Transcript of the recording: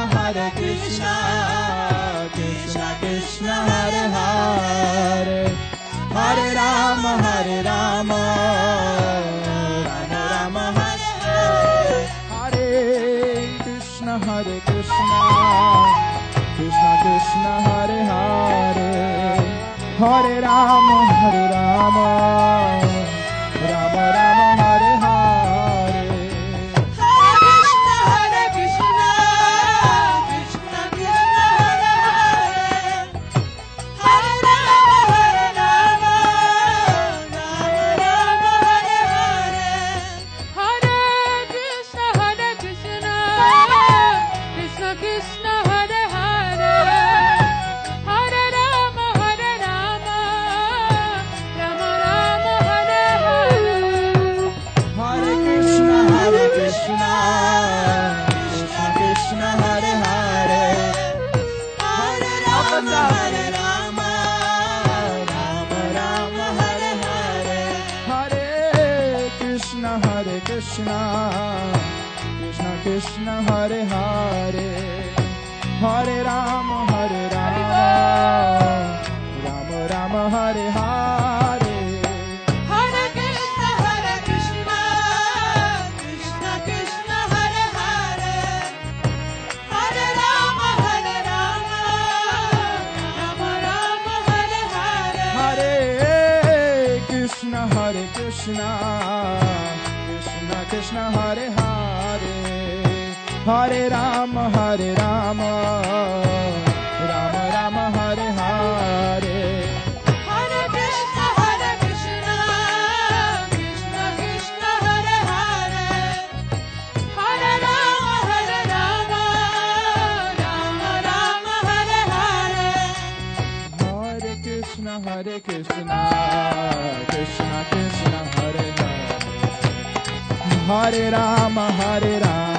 Hare Krishna, Krishna Krishna Hare Hare, Hare Rama, Hare Rama, Rama Rama Hare Hare. Hare Krishna, Hare Krishna, Krishna Krishna Hare Hare, Hare Rama, Hare Rama, Rama Rama Hare Hare. Hare Krishna, Krishna Krishna Hare Hare, Hare Rama, Hare Rama, Rama Rama Hare Hare. Hare Krishna, Krishna Krishna Hare Hare, Hare Rama, Hare Rama, Rama Rama Hare Hare. Hare Krishna, Krishna Krishna Hare Hare, Hare Rama, Hare Rama, Rama Rama Hare Hare. Hare Krishna, Krishna Krishna Hare Hare, Hare Rama, Hare Rama, Rama Rama Hare Hare. Hare Krishna, Krishna Krishna Hare Hare, Hare Rama, Hare Rama, Rama Rama Hare Hare. Hare Krishna, Krishna Krishna Hare Hare, Hare Rama, Hare Rama, Rama Rama Hare Hare. Hare Krishna, Krishna Krishna Hare Hare, Hare Rama, Hare Rama, Rama Rama Hare Hare. Hare Krishna, Krishna Krishna Hare Hare, Hare Rama, Hare Rama,